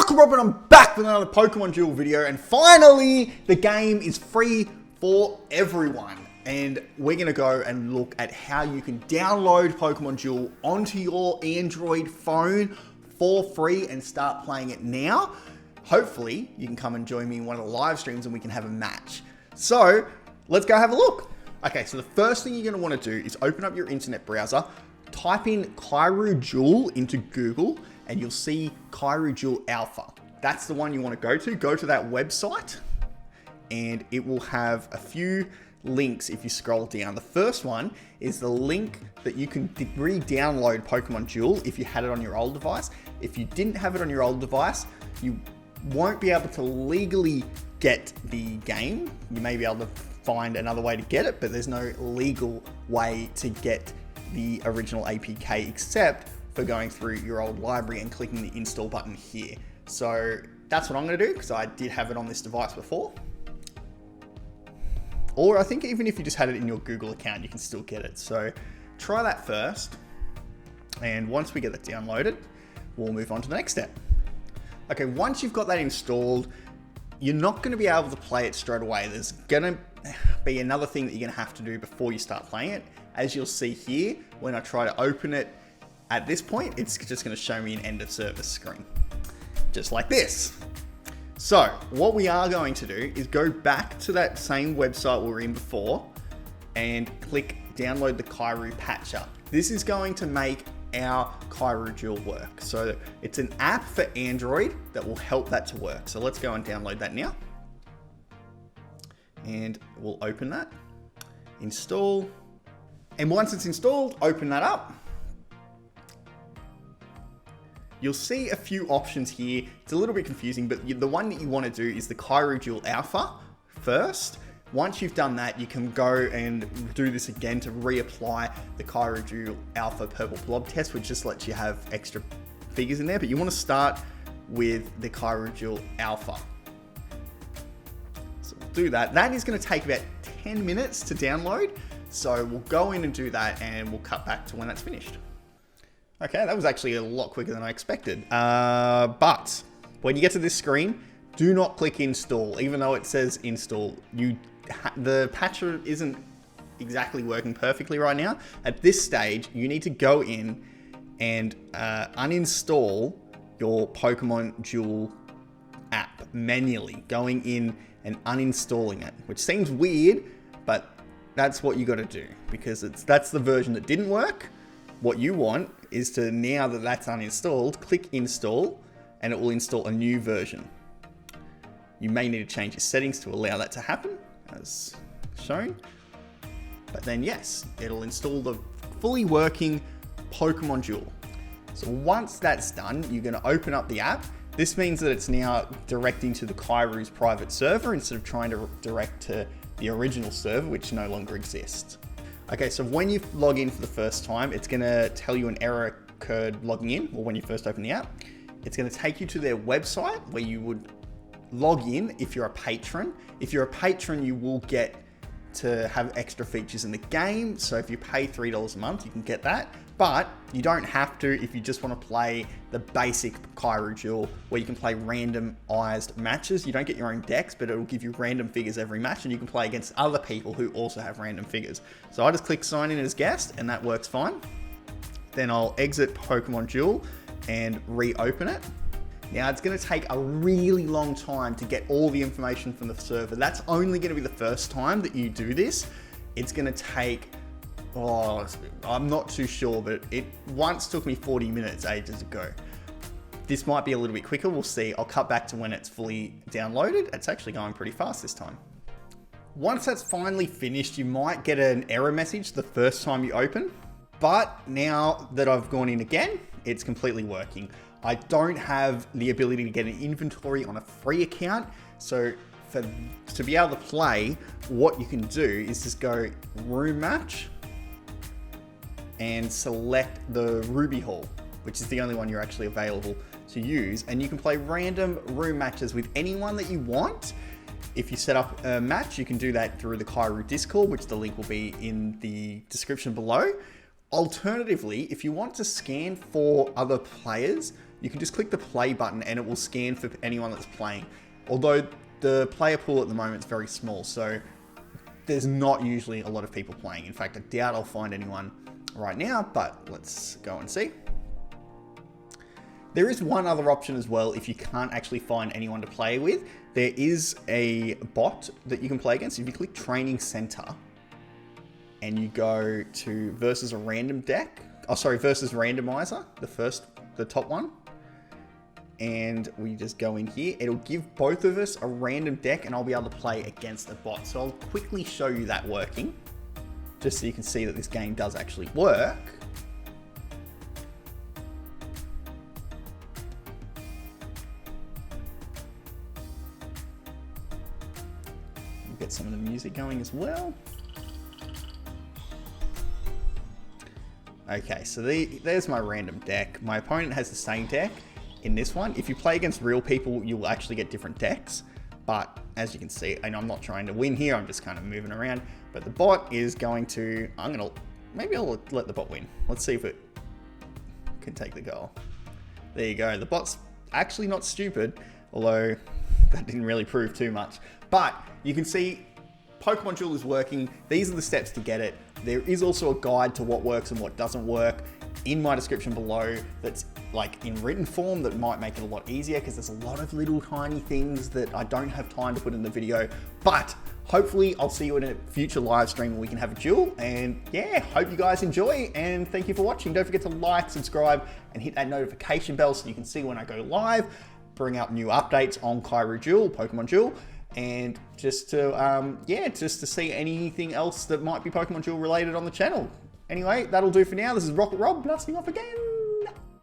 Welcome, Robin. I'm back with another Pokemon Duel video, and finally, the game is free for everyone. And we're gonna go and look at how you can download Pokemon Duel onto your Android phone for free and start playing it now. Hopefully, you can come and join me in one of the live streams and we can have a match. So, let's go have a look. Okay, so the first thing you're gonna wanna do is open up your internet browser, type in kaeru Duel into Google, and you'll see kaeru Duel Alpha. That's the one you want to go to. Go to that website and it will have a few links if you scroll down. The first one is the link that you can re-download Pokemon Duel if you had it on your old device. If you didn't have it on your old device, you won't be able to legally get the game. You may be able to find another way to get it, but there's no legal way to get the original APK except for going through your old library and clicking the install button here. So that's what I'm gonna do because I did have it on this device before. Or I think even if you just had it in your Google account, you can still get it. So try that first. And once we get that downloaded, we'll move on to the next step. Okay, once you've got that installed, you're not gonna be able to play it straight away. There's gonna be another thing that you're gonna have to do before you start playing it. As you'll see here, when I try to open it, at this point, it's just going to show me an end of service screen, just like this. So what we are going to do is go back to that same website we were in before and click download the kaeru patcher. This is going to make our kaeru Duel work. So it's an app for Android that will help that to work. So let's go and download that now. And we'll open that, install. And once it's installed, open that up. You'll see a few options here. It's a little bit confusing, but the one that you want to do is the kaeru Duel Alpha first. Once you've done that, you can go and do this again to reapply the kaeru Duel Alpha Purple Blob test, which just lets you have extra figures in there. But you want to start with the kaeru Duel Alpha. So we'll do that. That is going to take about 10 minutes to download. So we'll go in and do that and we'll cut back to when that's finished. Okay, that was actually a lot quicker than I expected. But when you get to this screen, do not click install. Even though it says install, the patcher isn't exactly working perfectly right now. At this stage, you need to go in and uninstall your Pokemon Duel app manually, going in and uninstalling it, which seems weird, but that's what you got to do because that's the version that didn't work. What you want is to, now that that's uninstalled, click install and it will install a new version. You may need to change your settings to allow that to happen as shown. But then yes, it'll install the fully working Pokemon Duel. So once that's done, you're going to open up the app. This means that it's now directing to the kaeru's private server instead of trying to direct to the original server, which no longer exists. Okay, so when you log in for the first time, it's gonna tell you an error occurred logging in, or when you first open the app. It's gonna take you to their website where you would log in if you're a patron. If you're a patron, you will get to have extra features in the game. So if you pay $3 a month, you can get that. But you don't have to if you just want to play the basic kaeru Duel where you can play randomized matches. You don't get your own decks, but it'll give you random figures every match and you can play against other people who also have random figures. So I just click sign in as guest and that works fine. Then I'll exit Pokemon Duel and reopen it. Now it's going to take a really long time to get all the information from the server. That's only going to be the first time that you do this. It's going to take, I'm not too sure, but it once took me 40 minutes ages ago. This might be a little bit quicker, we'll see. I'll cut back to when it's fully downloaded. It's actually going pretty fast this time. Once that's finally finished, you might get an error message the first time you open, but now that I've gone in again, it's completely working. I don't have the ability to get an inventory on a free account, so to be able to play, what you can do is just go room match and select the Ruby Hall, which is the only one you're actually available to use. And you can play random room matches with anyone that you want. If you set up a match, you can do that through the kaeru Discord, which the link will be in the description below. Alternatively, if you want to scan for other players, you can just click the play button and it will scan for anyone that's playing. Although the player pool at the moment is very small, so there's not usually a lot of people playing. In fact, I doubt I'll find anyone right now, but let's go and see. There is one other option as well if you can't actually find anyone to play with. There is a bot that you can play against. If you click Training Center and you go to versus a random deck, versus randomizer, the top one, and we just go in here, it'll give both of us a random deck and I'll be able to play against a bot. So I'll quickly show you that working, just so you can see that this game does actually work. We'll get some of the music going as well. Okay, so there's my random deck. My opponent has the same deck in this one. If you play against real people, you will actually get different decks. But as you can see, and I'm not trying to win here, I'm just kind of moving around. But the bot is going to, maybe I'll let the bot win. Let's see if it can take the goal. There you go. The bot's actually not stupid, although that didn't really prove too much. But you can see Pokemon Duel is working. These are the steps to get it. There is also a guide to what works and what doesn't work in my description below that's like in written form that might make it a lot easier, because there's a lot of little tiny things that I don't have time to put in the video. But hopefully I'll see you in a future live stream where we can have a duel. And yeah, hope you guys enjoy and thank you for watching. Don't forget to like, subscribe, and hit that notification bell so you can see when I go live, bring out new updates on kaeru Duel, Pokemon Duel. And just to see anything else that might be Pokemon Duel related on the channel. Anyway, that'll do for now. This is Rocket Rob, blasting off again.